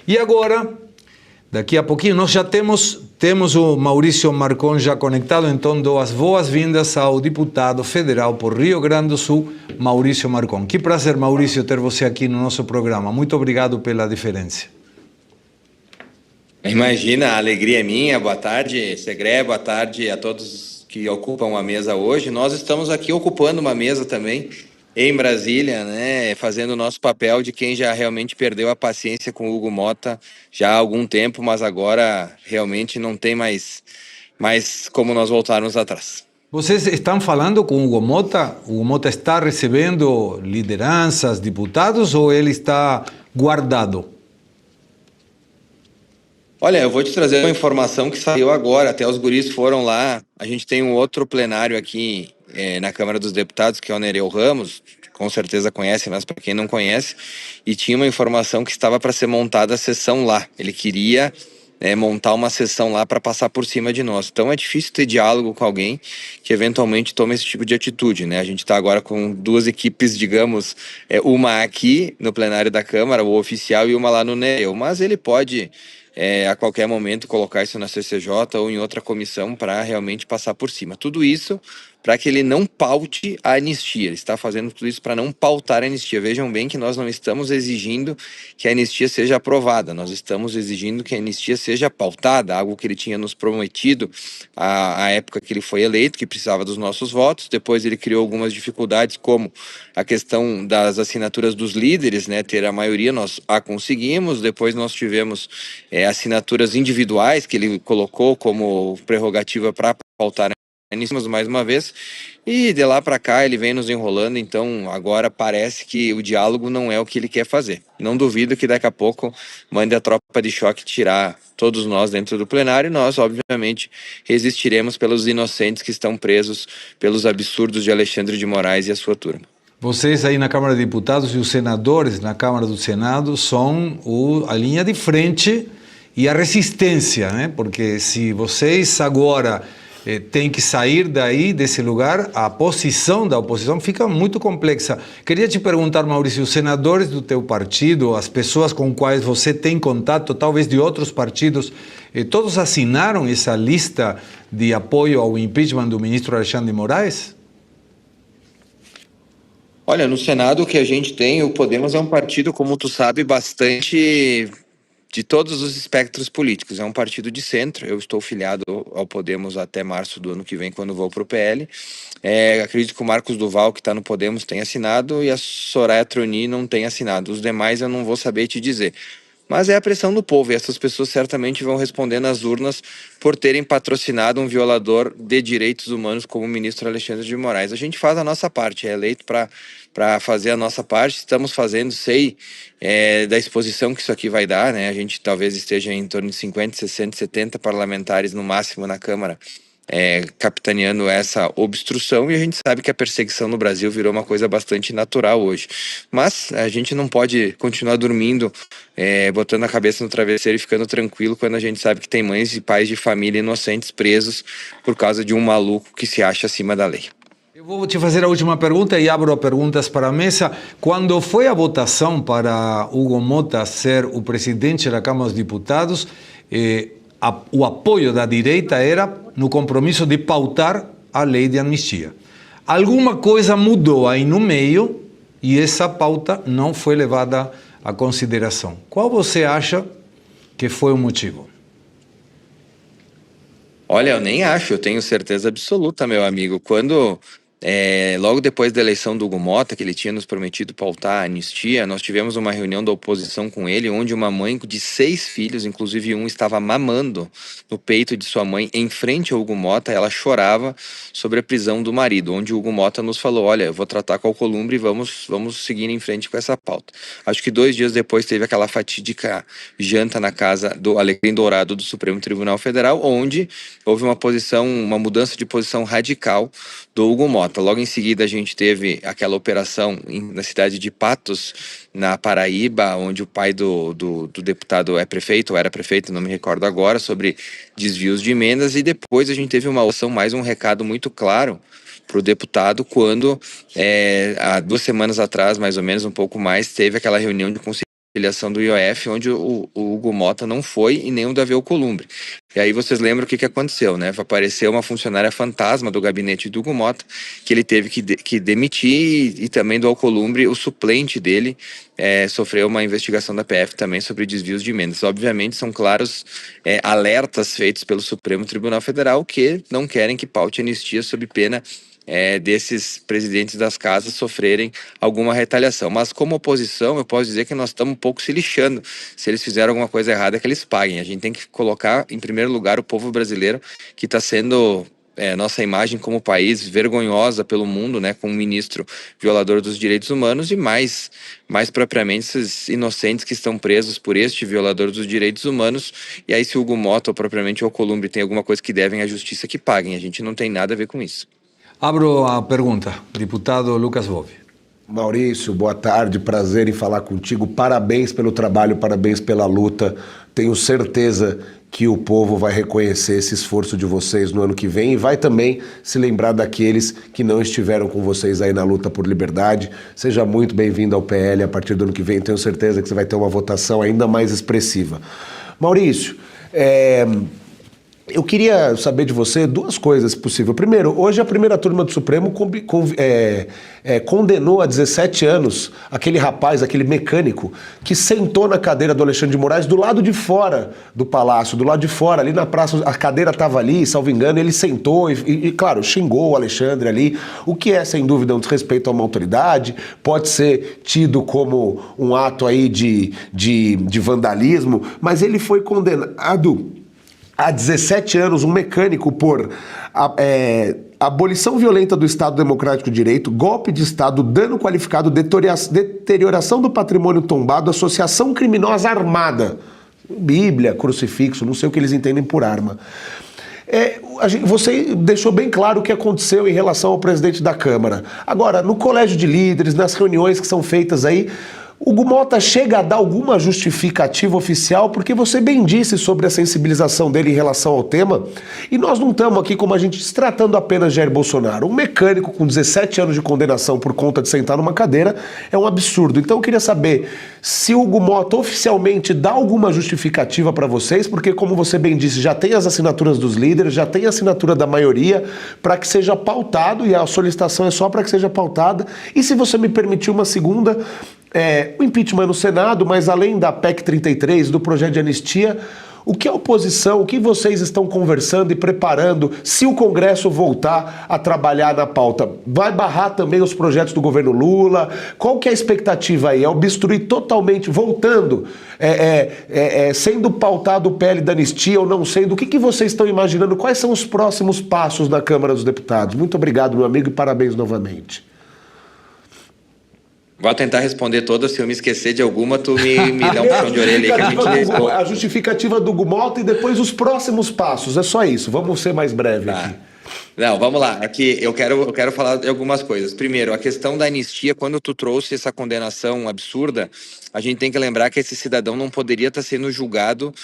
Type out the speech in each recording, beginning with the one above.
E agora, daqui a pouquinho, nós já temos o Maurício Marcon já conectado, então dou as boas-vindas ao deputado federal por Rio Grande do Sul, Maurício Marcon. Que prazer, Maurício, ter você aqui no nosso programa. Muito obrigado pela diferença. Imagina, a alegria é minha. Boa tarde, Segré, boa tarde a todos que ocupam a mesa hoje. Nós estamos aqui ocupando uma mesa também em Brasília, né, fazendo o nosso papel de quem já realmente perdeu a paciência com o Hugo Motta já há algum tempo, mas agora realmente não tem mais como nós voltarmos atrás. Vocês estão falando com o Hugo Motta? O Hugo Motta está recebendo lideranças, deputados, ou ele está guardado? Olha, eu vou te trazer uma informação que saiu agora, até os guris foram lá. A gente tem um outro plenário aqui na Câmara dos Deputados, que é o Nereu Ramos, com certeza conhece, mas para quem não conhece, e tinha uma informação que estava para ser montada a sessão lá. Ele queria montar uma sessão lá para passar por cima de nós. Então é difícil ter diálogo com alguém que eventualmente toma esse tipo de atitude, né? A gente está agora com duas equipes, digamos, uma aqui no plenário da Câmara, o oficial, e uma lá no Nereu, mas ele pode a qualquer momento colocar isso na CCJ ou em outra comissão para realmente passar por cima. Tudo isso para que ele não paute a anistia. Ele está fazendo tudo isso para não pautar a anistia. Vejam bem que nós não estamos exigindo que a anistia seja aprovada, nós estamos exigindo que a anistia seja pautada, algo que ele tinha nos prometido à época que ele foi eleito, que precisava dos nossos votos. Depois ele criou algumas dificuldades, como a questão das assinaturas dos líderes, né, ter a maioria, nós a conseguimos. Depois nós tivemos assinaturas individuais que ele colocou como prerrogativa para pautar iniciamos mais uma vez, e de lá para cá ele vem nos enrolando. Então agora parece que o diálogo não é o que ele quer fazer. Não duvido que daqui a pouco mande a tropa de choque tirar todos nós dentro do plenário, e nós obviamente resistiremos pelos inocentes que estão presos pelos absurdos de Alexandre de Moraes e a sua turma. Vocês aí na Câmara de Deputados e os senadores na Câmara do Senado são a linha de frente e a resistência, né? Porque se vocês agora tem que sair daí, desse lugar, a posição da oposição fica muito complexa. Queria te perguntar, Maurício, os senadores do teu partido, as pessoas com quais você tem contato, talvez de outros partidos, todos assinaram essa lista de apoio ao impeachment do ministro Alexandre de Moraes? Olha, no Senado o que a gente tem, o Podemos é um partido, como tu sabe, bastante de todos os espectros políticos. É um partido de centro. Eu estou filiado ao Podemos até março do ano que vem, quando vou para o PL. Acredito que o Marcos Duval, que está no Podemos, tem assinado, e a Soraya Troni não tem assinado. Os demais eu não vou saber te dizer. Mas é a pressão do povo, e essas pessoas certamente vão responder nas urnas por terem patrocinado um violador de direitos humanos como o ministro Alexandre de Moraes. A gente faz a nossa parte, é eleito para fazer a nossa parte. Estamos fazendo, sei da exposição que isso aqui vai dar, né? A gente talvez esteja em torno de 50, 60, 70 parlamentares no máximo na Câmara, capitaneando essa obstrução, e a gente sabe que a perseguição no Brasil virou uma coisa bastante natural hoje. Mas a gente não pode continuar dormindo, botando a cabeça no travesseiro e ficando tranquilo, quando a gente sabe que tem mães e pais de família inocentes presos por causa de um maluco que se acha acima da lei. Eu vou te fazer a última pergunta e abro perguntas para a mesa. Quando foi a votação para Hugo Motta ser o presidente da Câmara dos Deputados, o apoio da direita era no compromisso de pautar a lei de anistia. Alguma coisa mudou aí no meio e essa pauta não foi levada à consideração. Qual você acha que foi o motivo? Olha, eu nem acho, eu tenho certeza absoluta, meu amigo. Quando logo depois da eleição do Hugo Motta, que ele tinha nos prometido pautar a anistia, nós tivemos uma reunião da oposição com ele, onde uma mãe de 6 filhos, inclusive um estava mamando no peito de sua mãe, em frente ao Hugo Motta. Ela chorava sobre a prisão do marido, onde o Hugo Motta nos falou: olha, eu vou tratar com o Alcolumbre e vamos seguir em frente com essa pauta. Acho que 2 dias depois teve aquela fatídica janta na casa do Alecrim Dourado do Supremo Tribunal Federal, onde houve uma mudança de posição radical do Hugo Motta. Logo em seguida a gente teve aquela operação na cidade de Patos, na Paraíba, onde o pai do deputado é prefeito, ou era prefeito, não me recordo agora, sobre desvios de emendas. E depois a gente teve uma ação, mais um recado muito claro para o deputado, quando há 2 semanas atrás, mais ou menos, um pouco mais, teve aquela reunião de conselho filiação do IOF, onde o Hugo Motta não foi e nem o Davi Alcolumbre. E aí vocês lembram o que aconteceu, né? Apareceu uma funcionária fantasma do gabinete do Hugo Motta, que ele teve que demitir, e também do Alcolumbre, o suplente dele sofreu uma investigação da PF também sobre desvios de emendas. Obviamente são claros alertas feitos pelo Supremo Tribunal Federal que não querem que paute anistia sob pena desses presidentes das casas sofrerem alguma retaliação. Mas como oposição, eu posso dizer que nós estamos um pouco se lixando. Se eles fizeram alguma coisa errada, que eles paguem. A gente tem que colocar em primeiro lugar o povo brasileiro, que está sendo nossa imagem como país vergonhosa pelo mundo, né, com um ministro violador dos direitos humanos, e mais propriamente esses inocentes que estão presos por este violador dos direitos humanos. E aí, se o Hugo Motta ou propriamente o Alcolumbre tem alguma coisa que devem à justiça, que paguem. A gente não tem nada a ver com isso. Abro a pergunta. Deputado Lucas Wolff. Maurício, boa tarde, prazer em falar contigo. Parabéns pelo trabalho, parabéns pela luta. Tenho certeza que o povo vai reconhecer esse esforço de vocês no ano que vem e vai também se lembrar daqueles que não estiveram com vocês aí na luta por liberdade. Seja muito bem-vindo ao PL a partir do ano que vem. Tenho certeza que você vai ter uma votação ainda mais expressiva. Maurício, eu queria saber de você duas coisas, se possível. Primeiro, hoje a primeira turma do Supremo condenou a 17 anos aquele rapaz, aquele mecânico, que sentou na cadeira do Alexandre de Moraes do lado de fora do palácio, do lado de fora, ali na praça, a cadeira estava ali, salvo engano, ele sentou e, claro, xingou o Alexandre ali, o que é, sem dúvida, um desrespeito a uma autoridade, pode ser tido como um ato aí de vandalismo, mas ele foi condenado há 17 anos, um mecânico por abolição violenta do Estado Democrático de Direito, golpe de Estado, dano qualificado, deterioração do patrimônio tombado, associação criminosa armada. Bíblia, crucifixo, não sei o que eles entendem por arma. Você deixou bem claro o que aconteceu em relação ao presidente da Câmara. Agora, no colégio de líderes, nas reuniões que são feitas aí, o Hugo Motta chega a dar alguma justificativa oficial, porque você bem disse sobre a sensibilização dele em relação ao tema, e nós não estamos aqui, como a gente diz, tratando apenas de Jair Bolsonaro. Um mecânico com 17 anos de condenação por conta de sentar numa cadeira é um absurdo. Então eu queria saber se o Hugo Motta oficialmente dá alguma justificativa para vocês, porque, como você bem disse, já tem as assinaturas dos líderes, já tem a assinatura da maioria para que seja pautado, e a solicitação é só para que seja pautada. E se você me permitir uma segunda, o impeachment no Senado, mas além da PEC 33, do projeto de anistia, o que a oposição, o que vocês estão conversando e preparando se o Congresso voltar a trabalhar na pauta? Vai barrar também os projetos do governo Lula? Qual que é a expectativa aí? É obstruir totalmente, voltando, sendo pautado o PL da anistia ou não sendo? O que vocês estão imaginando? Quais são os próximos passos na Câmara dos Deputados? Muito obrigado, meu amigo, e parabéns novamente. Vou tentar responder todas. Se eu me esquecer de alguma, tu me dá um puxão de orelha aí que a gente responde. A justificativa do Hugo Motta e depois os próximos passos. É só isso. Vamos ser mais breve aqui. Não, vamos lá. Aqui eu quero falar de algumas coisas. Primeiro, a questão da anistia. Quando tu trouxe essa condenação absurda, a gente tem que lembrar que esse cidadão não poderia estar sendo julgado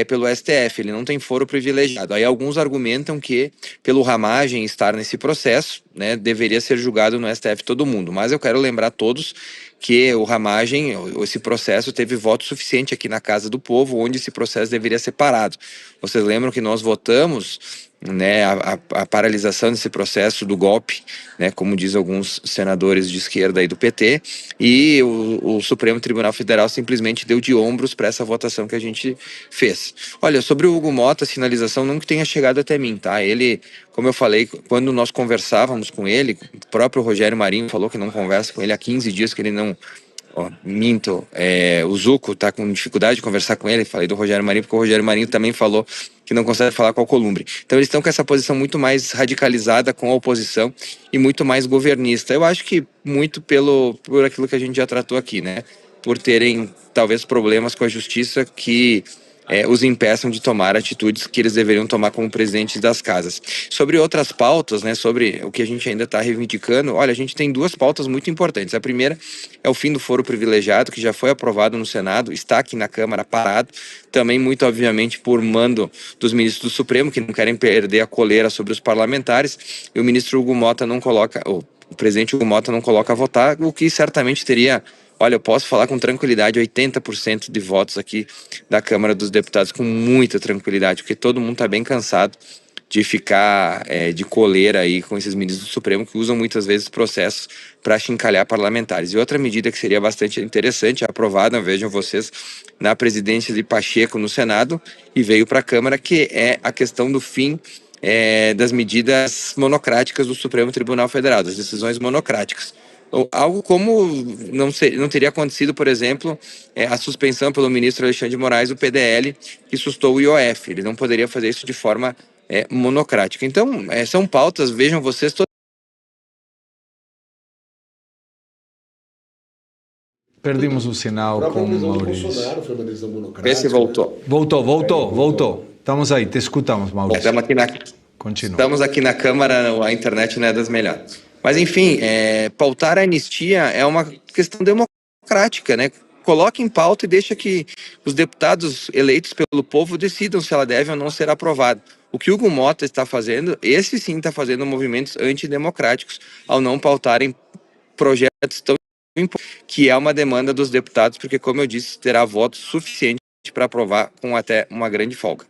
pelo STF. Ele não tem foro privilegiado. Aí alguns argumentam que, pelo Ramagem estar nesse processo, né, deveria ser julgado no STF todo mundo. Mas eu quero lembrar a todos que o Ramagem, esse processo, teve voto suficiente aqui na Casa do Povo, onde esse processo deveria ser parado. Vocês lembram que nós votamos, né, a paralisação desse processo do golpe, né, como diz alguns senadores de esquerda aí do PT, e o Supremo Tribunal Federal simplesmente deu de ombros para essa votação que a gente fez. Olha, sobre o Hugo Motta, a sinalização nunca tenha chegado até mim, tá? Ele, como eu falei, quando nós conversávamos com ele, o próprio Rogério Marinho falou que não conversa com ele há 15 dias, que ele não... minto, o Zuco tá com dificuldade de conversar com ele. Falei do Rogério Marinho porque o Rogério Marinho também falou que não consegue falar com o Alcolumbre. Então eles estão com essa posição muito mais radicalizada com a oposição e muito mais governista. Eu acho que muito por aquilo que a gente já tratou aqui, né? Por terem talvez problemas com a justiça que os impeçam de tomar atitudes que eles deveriam tomar como presidentes das casas. Sobre outras pautas, né, sobre o que a gente ainda está reivindicando, olha, a gente tem duas pautas muito importantes. A primeira é o fim do foro privilegiado, que já foi aprovado no Senado, está aqui na Câmara parado, também muito obviamente por mando dos ministros do Supremo, que não querem perder a coleira sobre os parlamentares, e o ministro Hugo Motta não coloca, o presidente Hugo Motta não coloca a votar, o que certamente teria, olha, eu posso falar com tranquilidade 80% de votos aqui da Câmara dos Deputados com muita tranquilidade, porque todo mundo está bem cansado de ficar de coleira aí com esses ministros do Supremo que usam muitas vezes processos para chincalhar parlamentares. E outra medida que seria bastante interessante, aprovada, vejam vocês, na presidência de Pacheco no Senado e veio para a Câmara, que é a questão do fim das medidas monocráticas do Supremo Tribunal Federal, das decisões monocráticas. Algo como não teria acontecido, por exemplo, a suspensão pelo ministro Alexandre de Moraes do PDL, que sustou o IOF. Ele não poderia fazer isso de forma monocrática. Então, são pautas, vejam vocês, Perdimos o sinal com o Maurício. foi uma decisão monocrática. Vê se voltou. Voltou. Estamos aí, te escutamos, Maurício. Continua. Estamos aqui na Câmara, a internet não é das melhores. Mas, enfim, pautar a anistia é uma questão democrática, né? Coloque em pauta e deixa que os deputados eleitos pelo povo decidam se ela deve ou não ser aprovada. O que o Hugo Mota está fazendo, esse sim está fazendo movimentos antidemocráticos ao não pautarem projetos tão importantes, que é uma demanda dos deputados, porque, como eu disse, terá votos suficientes para aprovar com até uma grande folga.